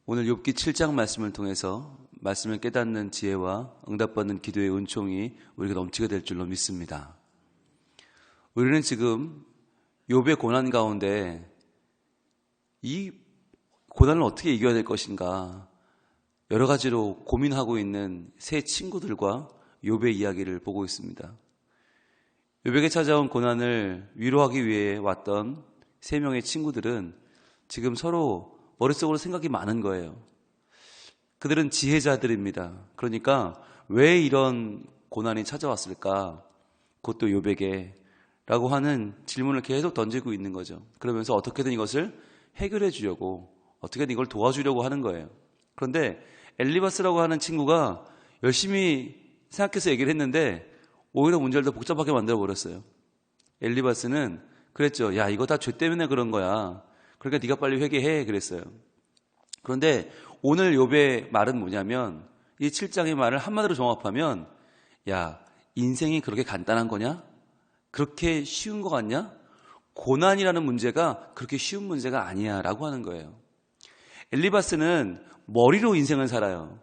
오늘 욥기 7장 말씀을 통해서 말씀을 깨닫는 지혜와 응답받는 기도의 은총이 우리가 넘치게 될 줄로 믿습니다. 우리는 지금 욥의 고난 가운데 이 고난을 어떻게 이겨야 될 것인가 여러 가지로 고민하고 있는 세 친구들과 욥의 이야기를 보고 있습니다. 욥에게 찾아온 고난을 위로하기 위해 왔던 세 명의 친구들은 지금 서로 머릿속으로 생각이 많은 거예요. 그들은 지혜자들입니다. 그러니까 왜 이런 고난이 찾아왔을까? 그것도 욥에게 라고 하는 질문을 계속 던지고 있는 거죠. 그러면서 어떻게든 이것을 해결해 주려고, 어떻게든 이걸 도와주려고 하는 거예요. 그런데 엘리바스라고 하는 친구가 열심히 생각해서 얘기를 했는데 오히려 문제를 더 복잡하게 만들어 버렸어요. 엘리바스는 그랬죠. 야, 이거 다 죄 때문에 그런 거야. 그러니까 네가 빨리 회개해 그랬어요. 그런데 오늘 욥의 말은 뭐냐면 이 7장의 말을 한마디로 종합하면 야, 인생이 그렇게 간단한 거냐? 그렇게 쉬운 거 같냐? 고난이라는 문제가 그렇게 쉬운 문제가 아니야 라고 하는 거예요. 엘리바스는 머리로 인생을 살아요.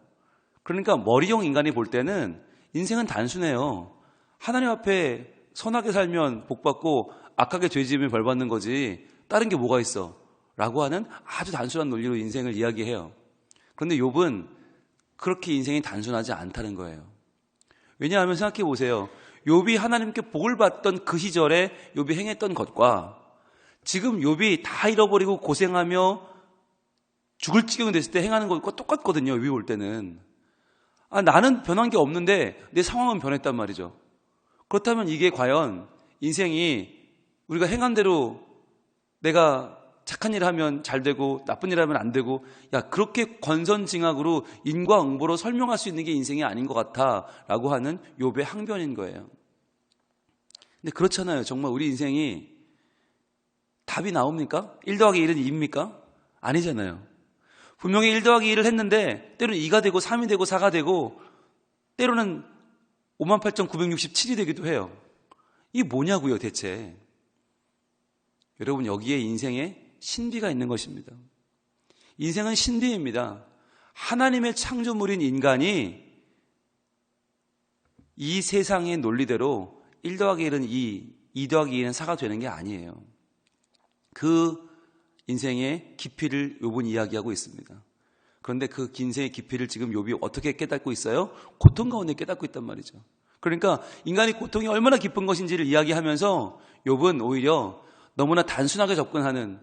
그러니까 머리형 인간이 볼 때는 인생은 단순해요. 하나님 앞에 선하게 살면 복받고 악하게 죄 지으면 벌 받는 거지 다른 게 뭐가 있어? 라고 하는 아주 단순한 논리로 인생을 이야기해요. 그런데 욥은 그렇게 인생이 단순하지 않다는 거예요. 왜냐하면 생각해 보세요. 욥이 하나님께 복을 받던 그 시절에 욥이 행했던 것과 지금 욥이 다 잃어버리고 고생하며 죽을 지경이 됐을 때 행하는 것과 똑같거든요. 욥이 볼 때는. 나는 변한 게 없는데 내 상황은 변했단 말이죠. 그렇다면 이게 과연 인생이 우리가 행한 대로 내가 착한 일 하면 잘 되고 나쁜 일 하면 안 되고 그렇게 권선징악으로 인과응보로 설명할 수 있는 게 인생이 아닌 것 같아 라고 하는 욥의 항변인 거예요. 근데 그렇잖아요. 정말 우리 인생이 답이 나옵니까? 1 더하기 1은 2입니까? 아니잖아요. 분명히 1 더하기 1을 했는데 때로는 2가 되고 3이 되고 4가 되고 때로는 58,967이 되기도 해요. 이게 뭐냐고요 대체. 여러분 여기에 인생에 신비가 있는 것입니다. 인생은 신비입니다. 하나님의 창조물인 인간이 이 세상의 논리대로 1 더하기 1은 2 더하기 2는 4가 되는 게 아니에요. 그 인생의 깊이를 욥은 이야기하고 있습니다. 그런데 그 인생의 깊이를 지금 욥이 어떻게 깨닫고 있어요? 고통 가운데 깨닫고 있단 말이죠. 그러니까 인간의 고통이 얼마나 깊은 것인지를 이야기하면서 욥은 오히려 너무나 단순하게 접근하는,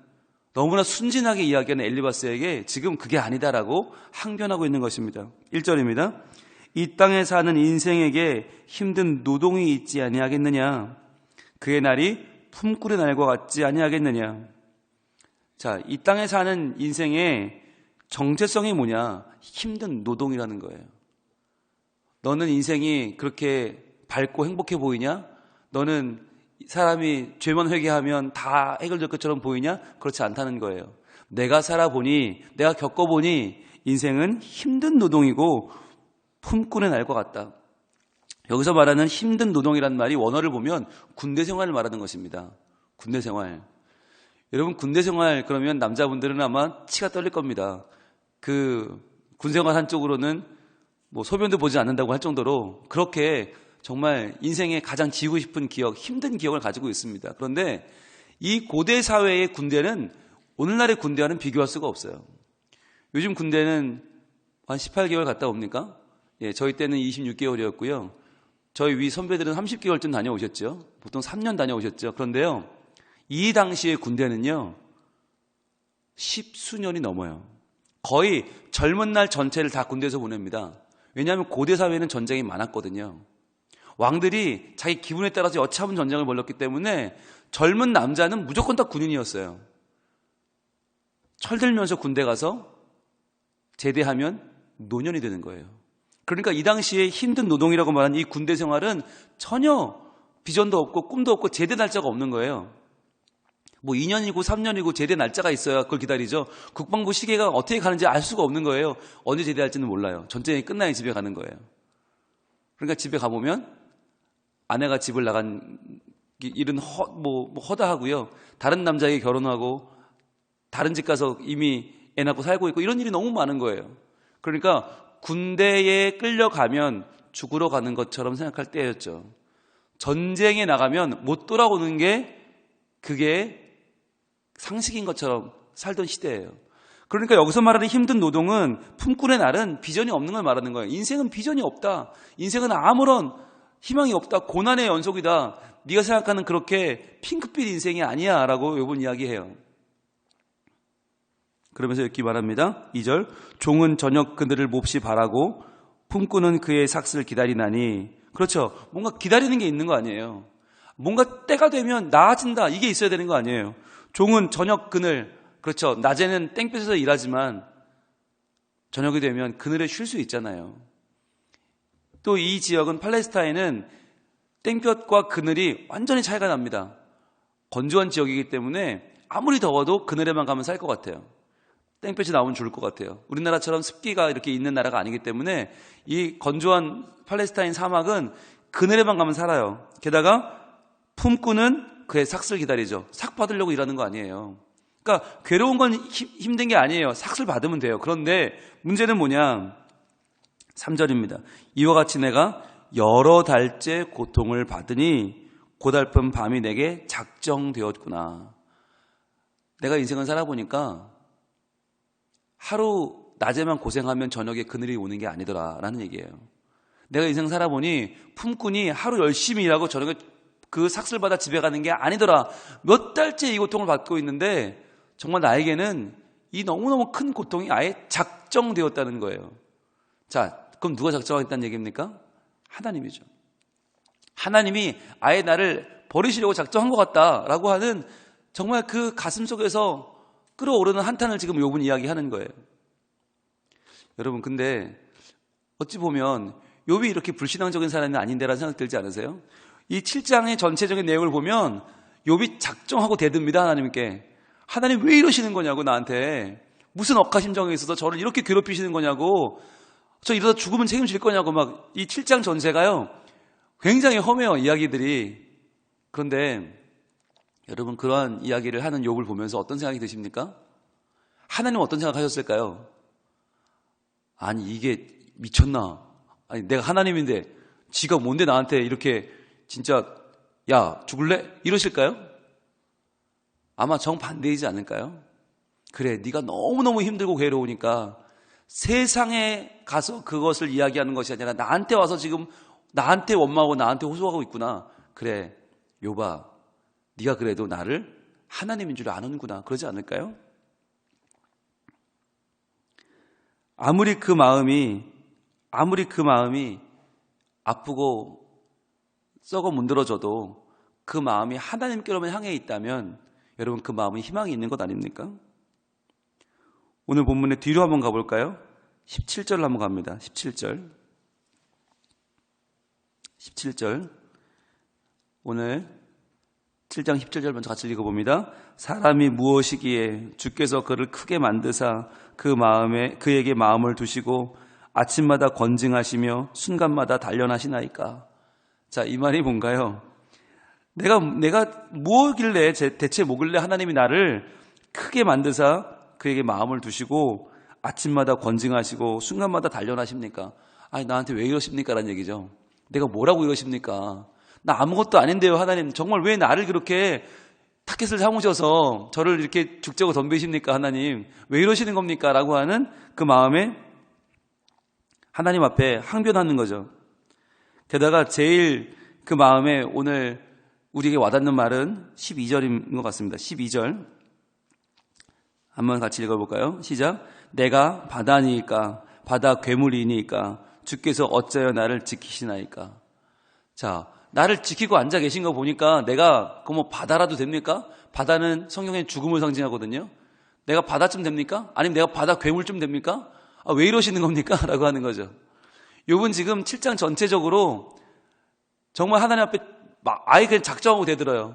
너무나 순진하게 이야기하는 엘리바스에게 지금 그게 아니다라고 항변하고 있는 것입니다. 1절입니다. 이 땅에 사는 인생에게 힘든 노동이 있지 아니하겠느냐? 그의 날이 품꾼의 날과 같지 아니하겠느냐? 자, 이 땅에 사는 인생의 정체성이 뭐냐? 힘든 노동이라는 거예요. 너는 인생이 그렇게 밝고 행복해 보이냐? 너는 사람이 죄만 회개하면 다 해결될 것처럼 보이냐? 그렇지 않다는 거예요. 내가 살아보니, 내가 겪어보니 인생은 힘든 노동이고 품꾼의 날과 같다. 여기서 말하는 힘든 노동이란 말이 원어를 보면 군대 생활을 말하는 것입니다. 군대 생활. 여러분 군대 생활 그러면 남자분들은 아마 치가 떨릴 겁니다. 그 군생활 한쪽으로는 뭐 소변도 보지 않는다고 할 정도로 그렇게 정말 인생에 가장 지우고 싶은 기억, 힘든 기억을 가지고 있습니다. 그런데 이 고대 사회의 군대는 오늘날의 군대와는 비교할 수가 없어요. 요즘 군대는 한 18개월 갔다 옵니까? 예, 저희 때는 26개월이었고요. 저희 위 선배들은 30개월쯤 다녀오셨죠. 보통 3년 다녀오셨죠. 그런데요, 이 당시의 군대는요, 10수년이 넘어요. 거의 젊은 날 전체를 다 군대에서 보냅니다. 왜냐하면 고대 사회는 전쟁이 많았거든요. 왕들이 자기 기분에 따라서 여차하면 전쟁을 벌였기 때문에 젊은 남자는 무조건 다 군인이었어요. 철들면서 군대 가서 제대하면 노년이 되는 거예요. 그러니까 이 당시에 힘든 노동이라고 말하는 이 군대 생활은 전혀 비전도 없고 꿈도 없고 제대 날짜가 없는 거예요. 뭐 2년이고 3년이고 제대 날짜가 있어야 그걸 기다리죠. 국방부 시계가 어떻게 가는지 알 수가 없는 거예요. 언제 제대할지는 몰라요. 전쟁이 끝나야 집에 가는 거예요. 그러니까 집에 가보면 아내가 집을 나간 일은 허다하고요. 다른 남자에게 결혼하고 다른 집 가서 이미 애 낳고 살고 있고 이런 일이 너무 많은 거예요. 그러니까 군대에 끌려가면 죽으러 가는 것처럼 생각할 때였죠. 전쟁에 나가면 못 돌아오는 게 그게 상식인 것처럼 살던 시대예요. 그러니까 여기서 말하는 힘든 노동은 품꾼의 날은 비전이 없는 걸 말하는 거예요. 인생은 비전이 없다. 인생은 아무런 희망이 없다. 고난의 연속이다. 네가 생각하는 그렇게 핑크빛 인생이 아니야 라고 욥은 이야기해요. 그러면서 이렇게 말합니다. 2절 종은 저녁 그늘을 몹시 바라고 품꾼은 그의 삭슬 기다리나니. 그렇죠. 뭔가 기다리는 게 있는 거 아니에요. 뭔가 때가 되면 나아진다. 이게 있어야 되는 거 아니에요. 종은 저녁 그늘, 그렇죠. 낮에는 땡볕에서 일하지만 저녁이 되면 그늘에 쉴 수 있잖아요. 또 이 지역은 팔레스타인은 땡볕과 그늘이 완전히 차이가 납니다. 건조한 지역이기 때문에 아무리 더워도 그늘에만 가면 살 것 같아요. 땡볕이 나오면 죽을 것 같아요. 우리나라처럼 습기가 이렇게 있는 나라가 아니기 때문에 이 건조한 팔레스타인 사막은 그늘에만 가면 살아요. 게다가 품꾼은 그의 삭슬 기다리죠. 삭 받으려고 일하는 거 아니에요. 그러니까 괴로운 건 힘든 게 아니에요. 삭슬 받으면 돼요. 그런데 문제는 뭐냐? 3절입니다. 이와 같이 내가 여러 달째 고통을 받으니 고달픈 밤이 내게 작정되었구나. 내가 인생을 살아보니까 하루 낮에만 고생하면 저녁에 그늘이 오는 게 아니더라라는 얘기예요. 내가 인생 살아보니 품꾼이 하루 열심히 일하고 저녁에 그 삭슬 받아 집에 가는 게 아니더라. 몇 달째 이 고통을 받고 있는데 정말 나에게는 이 너무너무 큰 고통이 아예 작정되었다는 거예요. 자, 그럼 누가 작정하겠다는 얘기입니까? 하나님이죠. 하나님이 아예 나를 버리시려고 작정한 것 같다라고 하는 정말 그 가슴 속에서 끌어오르는 한탄을 지금 욥은 이야기하는 거예요. 여러분, 근데 어찌 보면 욥이 이렇게 불신앙적인 사람이 아닌데라는 생각 들지 않으세요? 이 7장의 전체적인 내용을 보면 욥이 작정하고 대듭니다. 하나님께. 하나님 왜 이러시는 거냐고, 나한테. 무슨 억하심정이 있어서 저를 이렇게 괴롭히시는 거냐고, 저 이러다 죽으면 책임질 거냐고, 막 이 7장 전체가요 굉장히 험해요, 이야기들이. 그런데 여러분, 그러한 이야기를 하는 욥을 보면서 어떤 생각이 드십니까? 하나님은 어떤 생각하셨을까요? 아니, 이게 미쳤나? 아니, 내가 하나님인데 지가 뭔데 나한테 이렇게 진짜 야, 죽을래? 이러실까요? 아마 정반대이지 않을까요? 그래, 네가 너무너무 힘들고 괴로우니까 세상에 가서 그것을 이야기하는 것이 아니라 나한테 와서 지금 나한테 원망하고 나한테 호소하고 있구나. 그래, 욥아, 네가 그래도 나를 하나님인 줄 아는구나. 그러지 않을까요? 아무리 그 마음이 아프고 썩어 문드러져도 그 마음이 하나님께로만 향해 있다면 여러분, 그 마음은 희망이 있는 것 아닙니까? 오늘 본문의 뒤로 한번 가볼까요? 17절로 한번 갑니다. 17절. 오늘 7장 17절 먼저 같이 읽어봅니다. 사람이 무엇이기에 주께서 그를 크게 만드사 그에게 마음을 두시고 아침마다 건증하시며 순간마다 단련하시나이까. 자, 이 말이 뭔가요? 내가 뭐길래 대체 뭐길래 하나님이 나를 크게 만드사 그에게 마음을 두시고 아침마다 건증하시고 순간마다 단련하십니까? 아니, 나한테 왜 이러십니까? 라는 얘기죠. 내가 뭐라고 이러십니까? 나 아무것도 아닌데요, 하나님. 정말 왜 나를 그렇게 타켓을 삼으셔서 저를 이렇게 죽자고 덤비십니까, 하나님? 왜 이러시는 겁니까? 라고 하는 그 마음에 하나님 앞에 항변하는 거죠. 게다가 제일 그 마음에 오늘 우리에게 와닿는 말은 12절인 것 같습니다. 12절. 한번 같이 읽어볼까요? 시작. 내가 바다니까, 바다 괴물이니까, 주께서 어찌하여 나를 지키시나이까. 자, 나를 지키고 앉아 계신 거 보니까 내가 뭐 바다라도 됩니까? 바다는 성경에 죽음을 상징하거든요. 내가 바다쯤 됩니까? 아니면 내가 바다 괴물쯤 됩니까? 아, 왜 이러시는 겁니까? 라고 하는 거죠. 욥은 지금 7장 전체적으로 정말 하나님 앞에 아예 그냥 작정하고 대들어요.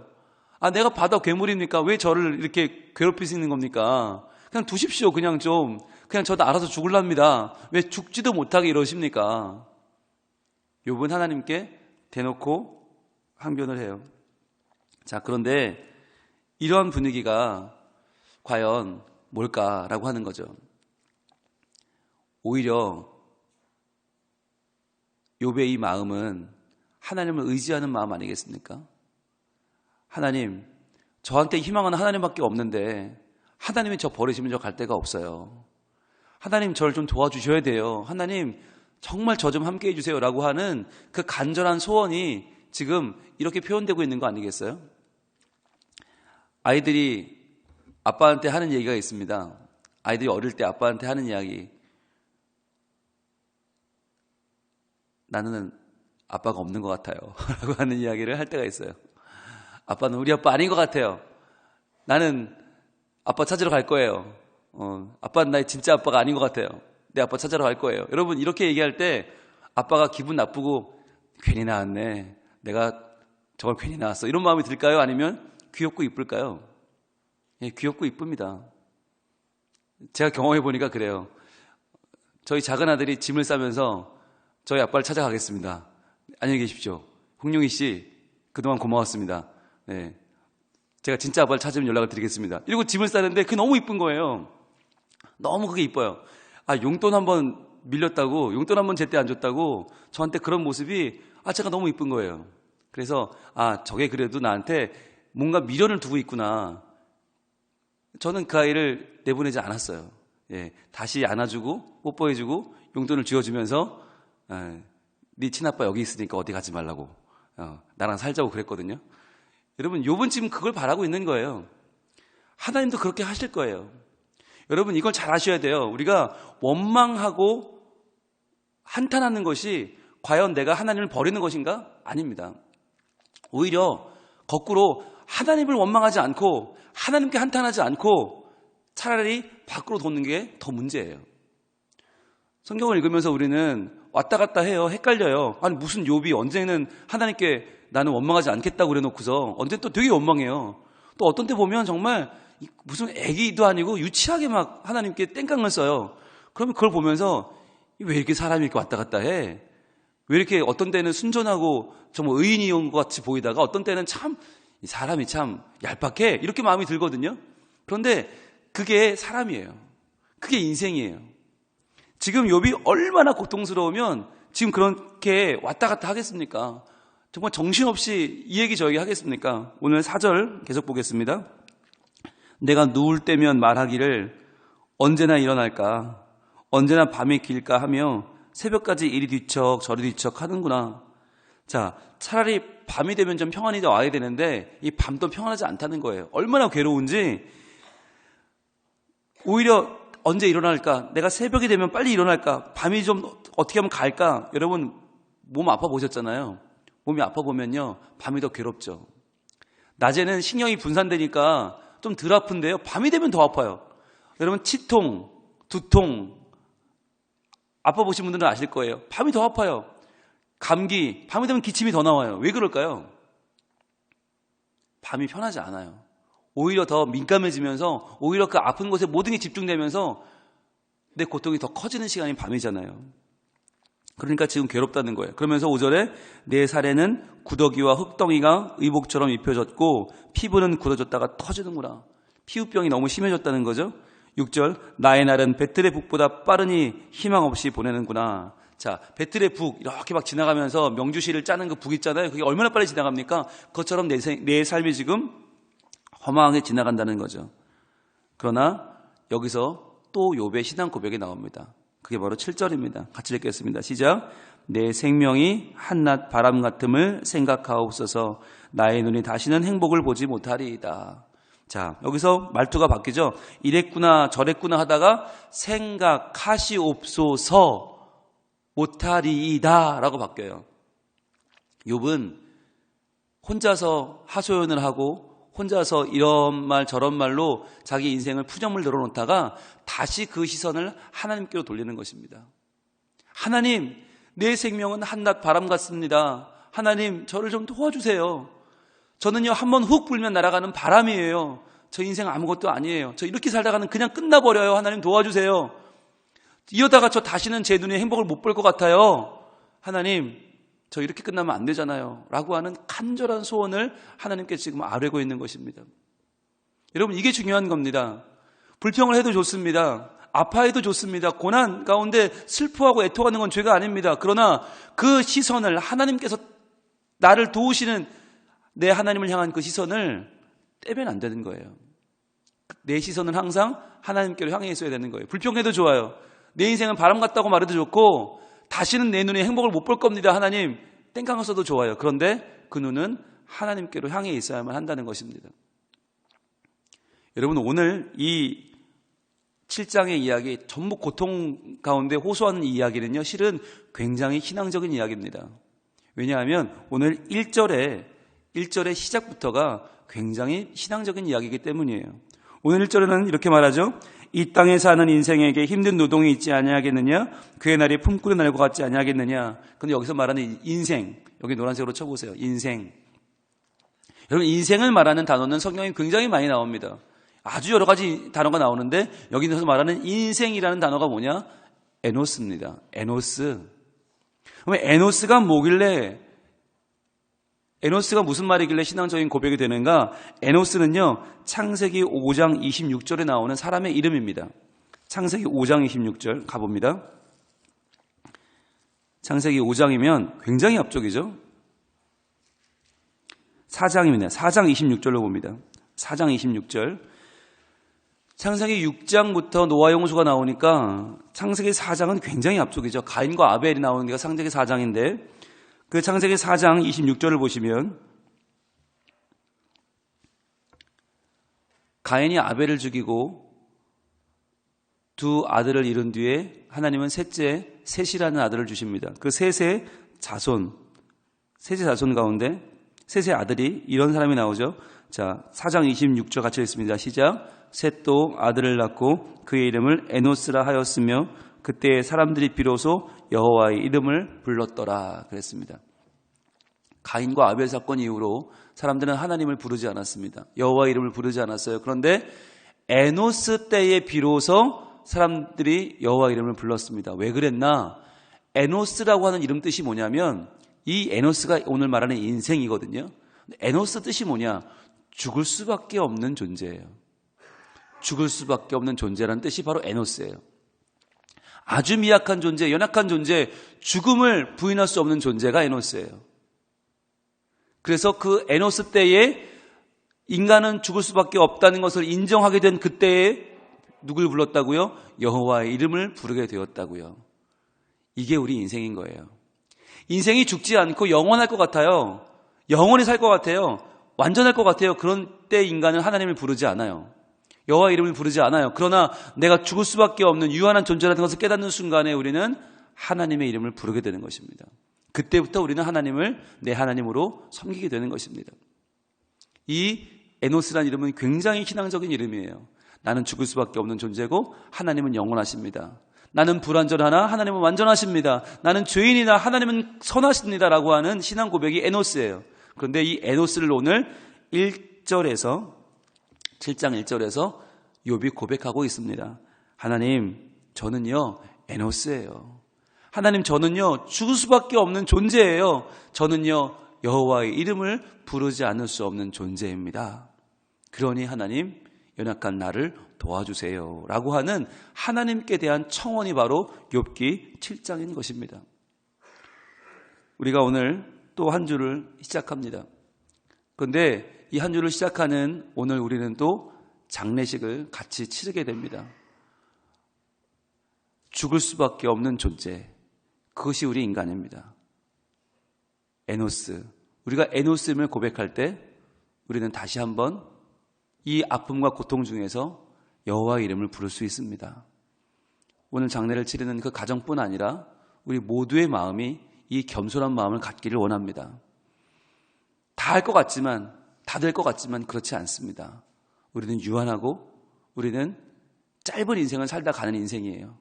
아, 내가 바다 괴물입니까? 왜 저를 이렇게 괴롭히시는 겁니까? 그냥 두십시오. 그냥 저도 알아서 죽을랍니다. 왜 죽지도 못하게 이러십니까? 욥은 하나님께 대놓고 항변을 해요. 자, 그런데 이러한 분위기가 과연 뭘까라고 하는 거죠. 오히려 욥의 이 마음은 하나님을 의지하는 마음 아니겠습니까? 하나님, 저한테 희망은 하나님밖에 없는데 하나님이 저 버리시면 저 갈 데가 없어요. 하나님 저를 좀 도와주셔야 돼요. 하나님 정말 저 좀 함께 해주세요 라고 하는 그 간절한 소원이 지금 이렇게 표현되고 있는 거 아니겠어요? 아이들이 아빠한테 하는 얘기가 있습니다. 아이들이 어릴 때 아빠한테 하는 이야기. 나는 아빠가 없는 것 같아요 라고 하는 이야기를 할 때가 있어요. 아빠는 우리 아빠 아닌 것 같아요. 나는 아빠 찾으러 갈 거예요. 아빠는 나의 진짜 아빠가 아닌 것 같아요. 내 아빠 찾으러 갈 거예요. 여러분 이렇게 얘기할 때 아빠가 기분 나쁘고 괜히 낳았네. 내가 저걸 괜히 낳았어. 이런 마음이 들까요? 아니면 귀엽고 이쁠까요? 예, 귀엽고 이쁩니다. 제가 경험해 보니까 그래요. 저희 작은 아들이 짐을 싸면서 저희 아빠를 찾아가겠습니다. 안녕히 계십시오. 홍룡희 씨 그동안 고마웠습니다. 네. 제가 진짜 아빠를 찾으면 연락을 드리겠습니다. 이러고 짐을 싸는데 그게 너무 이쁜 거예요. 너무 그게 이뻐요. 용돈 한번 밀렸다고, 용돈 한번 제때 안 줬다고 저한테 그런 모습이 제가 너무 이쁜 거예요. 그래서 저게 그래도 나한테 뭔가 미련을 두고 있구나. 저는 그 아이를 내보내지 않았어요. 예, 다시 안아주고 뽀뽀해주고 용돈을 쥐어주면서 네 친아빠 여기 있으니까 어디 가지 말라고 나랑 살자고 그랬거든요. 여러분 욥은 지금 그걸 바라고 있는 거예요. 하나님도 그렇게 하실 거예요. 여러분 이걸 잘 아셔야 돼요. 우리가 원망하고 한탄하는 것이 과연 내가 하나님을 버리는 것인가? 아닙니다. 오히려 거꾸로 하나님을 원망하지 않고 하나님께 한탄하지 않고 차라리 밖으로 도는 게 더 문제예요. 성경을 읽으면서 우리는 왔다 갔다 해요. 헷갈려요. 아니 무슨 욥이 언제는 하나님께 나는 원망하지 않겠다고 그래놓고서 언제 또 되게 원망해요. 또 어떤 때 보면 정말 무슨 애기도 아니고 유치하게 막 하나님께 땡깡을 써요. 그러면 그걸 보면서 왜 이렇게 사람이 이렇게 왔다 갔다 해? 왜 이렇게 어떤 때는 순전하고 정말 의인이온 것 같이 보이다가 어떤 때는 참 사람이 참 얄팍해 이렇게 마음이 들거든요. 그런데 그게 사람이에요. 그게 인생이에요. 지금 욥이 얼마나 고통스러우면 지금 그렇게 왔다 갔다 하겠습니까? 정말 정신없이 이 얘기 저에게 하겠습니까? 오늘 4절 계속 보겠습니다. 내가 누울 때면 말하기를 언제나 일어날까? 언제나 밤이 길까 하며 새벽까지 이리 뒤척 저리 뒤척 하는구나. 자, 차라리 밤이 되면 좀 평안이 와야 되는데 이 밤도 평안하지 않다는 거예요. 얼마나 괴로운지. 오히려 언제 일어날까? 내가 새벽이 되면 빨리 일어날까? 밤이 좀 어떻게 하면 갈까? 여러분 몸 아파 보셨잖아요. 몸이 아파 보면요 밤이 더 괴롭죠. 낮에는 신경이 분산되니까 좀 덜 아픈데요 밤이 되면 더 아파요. 여러분 치통, 두통 아파 보신 분들은 아실 거예요. 밤이 더 아파요. 감기 밤이 되면 기침이 더 나와요. 왜 그럴까요? 밤이 편하지 않아요. 오히려 더 민감해지면서 오히려 그 아픈 곳에 모든 게 집중되면서 내 고통이 더 커지는 시간이 밤이잖아요. 그러니까 지금 괴롭다는 거예요. 그러면서 5절에 내 살에는 구더기와 흙덩이가 의복처럼 입혀졌고 피부는 굳어졌다가 터지는구나. 피부병이 너무 심해졌다는 거죠. 6절 나의 날은 배틀의 북보다 빠르니 희망 없이 보내는구나. 자, 배틀의 북 이렇게 막 지나가면서 명주시를 짜는 그 북 있잖아요. 그게 얼마나 빨리 지나갑니까? 그것처럼 내 삶이 지금 허망하게 지나간다는 거죠. 그러나 여기서 또 욥의 신앙 고백이 나옵니다. 그게 바로 7절입니다. 같이 읽겠습니다. 시작. 내 생명이 한낮 바람 같음을 생각하옵소서. 나의 눈이 다시는 행복을 보지 못하리이다. 자, 여기서 말투가 바뀌죠. 이랬구나 저랬구나 하다가 생각하시옵소서 못하리이다 라고 바뀌어요. 욥은 혼자서 하소연을 하고 혼자서 이런 말 저런 말로 자기 인생을 푸념을 늘어놓다가 다시 그 시선을 하나님께로 돌리는 것입니다. 하나님, 내 생명은 한낮 바람 같습니다. 하나님, 저를 좀 도와주세요. 저는요, 한번 훅 불면 날아가는 바람이에요. 저 인생 아무것도 아니에요. 저 이렇게 살다가는 그냥 끝나버려요. 하나님 도와주세요. 이러다가 저 다시는 제 눈에 행복을 못 볼 것 같아요. 하나님, 저 이렇게 끝나면 안 되잖아요. 라고 하는 간절한 소원을 하나님께 지금 아뢰고 있는 것입니다. 여러분, 이게 중요한 겁니다. 불평을 해도 좋습니다. 아파해도 좋습니다. 고난 가운데 슬퍼하고 애통하는 건 죄가 아닙니다. 그러나 그 시선을 하나님께서 나를 도우시는 내 하나님을 향한 그 시선을 떼면 안 되는 거예요. 내 시선은 항상 하나님께로 향해 있어야 되는 거예요. 불평해도 좋아요. 내 인생은 바람 같다고 말해도 좋고 다시는 내 눈에 행복을 못 볼 겁니다. 하나님 땡깡을 써도 좋아요. 그런데 그 눈은 하나님께로 향해 있어야만 한다는 것입니다. 여러분 오늘 이 7장의 이야기 전부 고통 가운데 호소하는 이 이야기는요 실은 굉장히 신앙적인 이야기입니다. 왜냐하면 오늘 1절의 시작부터가 굉장히 신앙적인 이야기이기 때문이에요. 오늘 1절에는 이렇게 말하죠. 이 땅에 사는 인생에게 힘든 노동이 있지 아니하겠느냐? 그의 날이 품꾼의 날과 같지 아니하겠느냐? 근데 여기서 말하는 인생, 여기 노란색으로 쳐보세요. 인생. 여러분 인생을 말하는 단어는 성경에 굉장히 많이 나옵니다. 아주 여러 가지 단어가 나오는데 여기서 말하는 인생이라는 단어가 뭐냐? 에노스입니다. 에노스. 그러면 에노스가 뭐길래, 에노스가 무슨 말이길래 신앙적인 고백이 되는가? 에노스는요 창세기 5장 26절에 나오는 사람의 이름입니다. 창세기 5장 26절 가봅니다. 창세기 5장이면 굉장히 앞쪽이죠. 4장입니다. 4장 26절로 봅니다. 4장 26절. 창세기 6장부터 노아 홍수가 나오니까 창세기 4장은 굉장히 앞쪽이죠. 가인과 아벨이 나오는 게 창세기 4장인데 그 창세기 4장 26절을 보시면 가인이 아벨을 죽이고 두 아들을 잃은 뒤에 하나님은 셋째 셋이라는 아들을 주십니다. 그 셋의 자손 가운데 셋의 아들이 이런 사람이 나오죠. 자, 4장 26절 같이 읽습니다. 시작. 셋도 아들을 낳고 그의 이름을 에노스라 하였으며 그때 사람들이 비로소 여호와의 이름을 불렀더라 그랬습니다. 가인과 아벨 사건 이후로 사람들은 하나님을 부르지 않았습니다. 여호와의 이름을 부르지 않았어요. 그런데 에노스 때에 비로소 사람들이 여호와의 이름을 불렀습니다. 왜 그랬나? 에노스라고 하는 이름 뜻이 뭐냐면 이 에노스가 오늘 말하는 인생이거든요. 에노스 뜻이 뭐냐? 죽을 수밖에 없는 존재예요. 죽을 수밖에 없는 존재라는 뜻이 바로 에노스예요. 아주 미약한 존재, 연약한 존재, 죽음을 부인할 수 없는 존재가 에노스예요. 그래서 그 에노스 때에 인간은 죽을 수밖에 없다는 것을 인정하게 된 그때에 누굴 불렀다고요? 여호와의 이름을 부르게 되었다고요. 이게 우리 인생인 거예요. 인생이 죽지 않고 영원할 것 같아요. 영원히 살 것 같아요. 완전할 것 같아요. 그런 때 인간은 하나님을 부르지 않아요. 여호와의 이름을 부르지 않아요. 그러나 내가 죽을 수밖에 없는 유한한 존재라는 것을 깨닫는 순간에 우리는 하나님의 이름을 부르게 되는 것입니다. 그때부터 우리는 하나님을 내 하나님으로 섬기게 되는 것입니다. 이 에노스라는 이름은 굉장히 신앙적인 이름이에요. 나는 죽을 수밖에 없는 존재고 하나님은 영원하십니다. 나는 불완전하나 하나님은 완전하십니다. 나는 죄인이나 하나님은 선하십니다 라고 하는 신앙 고백이 에노스예요. 그런데 이 에노스를 오늘 7장 1절에서 욥이 고백하고 있습니다. 하나님, 저는요 에노스예요. 하나님, 저는요 죽을 수밖에 없는 존재예요. 저는요 여호와의 이름을 부르지 않을 수 없는 존재입니다. 그러니 하나님, 연약한 나를 도와주세요 라고 하는 하나님께 대한 청원이 바로 욥기 7장인 것입니다. 우리가 오늘 또 한 주를 시작합니다. 그런데 이 한 주를 시작하는 오늘 우리는 또 장례식을 같이 치르게 됩니다. 죽을 수밖에 없는 존재, 그것이 우리 인간입니다. 에노스, 우리가 에노스임을 고백할 때 우리는 다시 한번 이 아픔과 고통 중에서 여호와의 이름을 부를 수 있습니다. 오늘 장례를 치르는 그 가정뿐 아니라 우리 모두의 마음이 이 겸손한 마음을 갖기를 원합니다. 다 할 것 같지만, 다 될 것 같지만 그렇지 않습니다. 우리는 유한하고 우리는 짧은 인생을 살다 가는 인생이에요.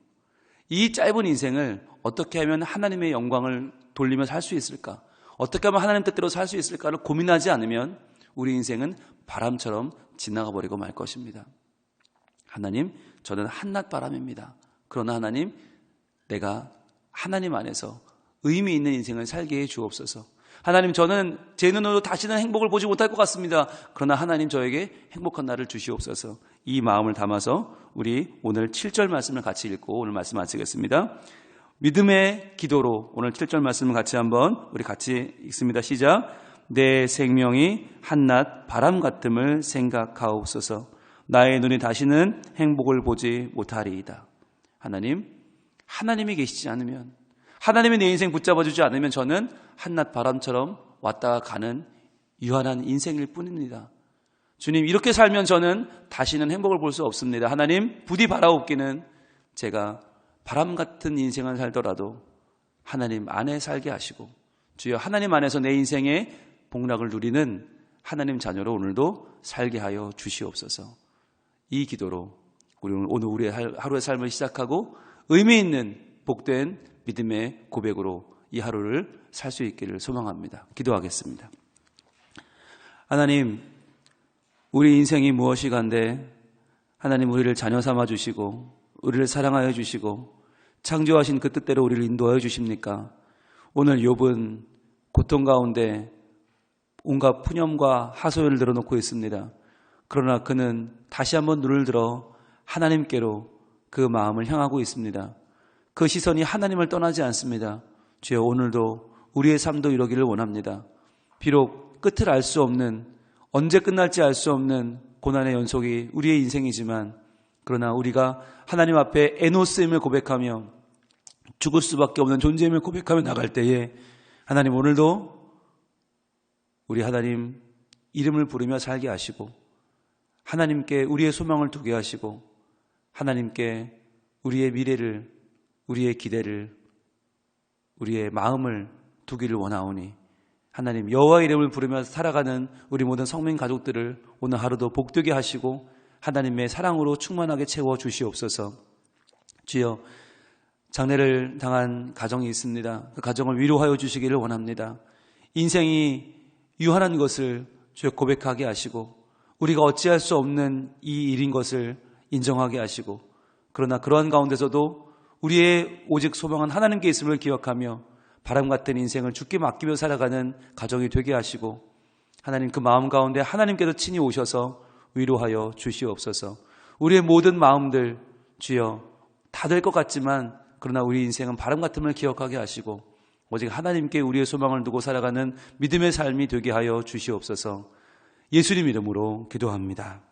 이 짧은 인생을 어떻게 하면 하나님의 영광을 돌리며 살 수 있을까? 어떻게 하면 하나님 뜻대로 살 수 있을까를 고민하지 않으면 우리 인생은 바람처럼 지나가 버리고 말 것입니다. 하나님, 저는 한낱 바람입니다. 그러나 하나님, 내가 하나님 안에서 의미 있는 인생을 살게 해 주옵소서. 하나님, 저는 제 눈으로 다시는 행복을 보지 못할 것 같습니다. 그러나 하나님, 저에게 행복한 날을 주시옵소서. 이 마음을 담아서 우리 오늘 7절 말씀을 같이 읽고 오늘 말씀 마치겠습니다. 믿음의 기도로 오늘 7절 말씀을 같이 한번 우리 같이 읽습니다. 시작. 내 생명이 한낮 바람 같음을 생각하옵소서. 나의 눈이 다시는 행복을 보지 못하리이다. 하나님이 계시지 않으면, 하나님이 내 인생 붙잡아주지 않으면 저는 한낮 바람처럼 왔다가 가는 유한한 인생일 뿐입니다. 주님, 이렇게 살면 저는 다시는 행복을 볼 수 없습니다. 하나님, 부디 바라옵기는 제가 바람 같은 인생을 살더라도 하나님 안에 살게 하시고, 주여 하나님 안에서 내 인생의 복락을 누리는 하나님 자녀로 오늘도 살게 하여 주시옵소서. 이 기도로 오늘 우리의 하루의 삶을 시작하고 의미 있는 복된 믿음의 고백으로 이 하루를 살 수 있기를 소망합니다. 기도하겠습니다. 하나님, 우리 인생이 무엇이간데 하나님 우리를 자녀 삼아 주시고 우리를 사랑하여 주시고 창조하신 그 뜻대로 우리를 인도하여 주십니까? 오늘 욥은 고통 가운데 온갖 푸념과 하소연을 들어놓고 있습니다. 그러나 그는 다시 한번 눈을 들어 하나님께로 그 마음을 향하고 있습니다. 그 시선이 하나님을 떠나지 않습니다. 주여, 오늘도 우리의 삶도 이러기를 원합니다. 비록 끝을 알 수 없는, 언제 끝날지 알 수 없는 고난의 연속이 우리의 인생이지만, 그러나 우리가 하나님 앞에 에노스임을 고백하며 죽을 수밖에 없는 존재임을 고백하며 나갈 때에 하나님 오늘도 우리 하나님 이름을 부르며 살게 하시고 하나님께 우리의 소망을 두게 하시고 하나님께 우리의 미래를, 우리의 기대를, 우리의 마음을 두기를 원하오니 하나님 여호와 이름을 부르며 살아가는 우리 모든 성민 가족들을 오늘 하루도 복되게 하시고 하나님의 사랑으로 충만하게 채워 주시옵소서. 주여, 장례를 당한 가정이 있습니다. 그 가정을 위로하여 주시기를 원합니다. 인생이 유한한 것을 주여 고백하게 하시고 우리가 어찌할 수 없는 이 일인 것을 인정하게 하시고, 그러나 그러한 가운데서도 우리의 오직 소망은 하나님께 있음을 기억하며 바람 같은 인생을 주께 맡기며 살아가는 가정이 되게 하시고 하나님 그 마음 가운데 하나님께서 친히 오셔서 위로하여 주시옵소서. 우리의 모든 마음들 주여 다 될 것 같지만 그러나 우리 인생은 바람 같음을 기억하게 하시고 오직 하나님께 우리의 소망을 두고 살아가는 믿음의 삶이 되게 하여 주시옵소서. 예수님 이름으로 기도합니다.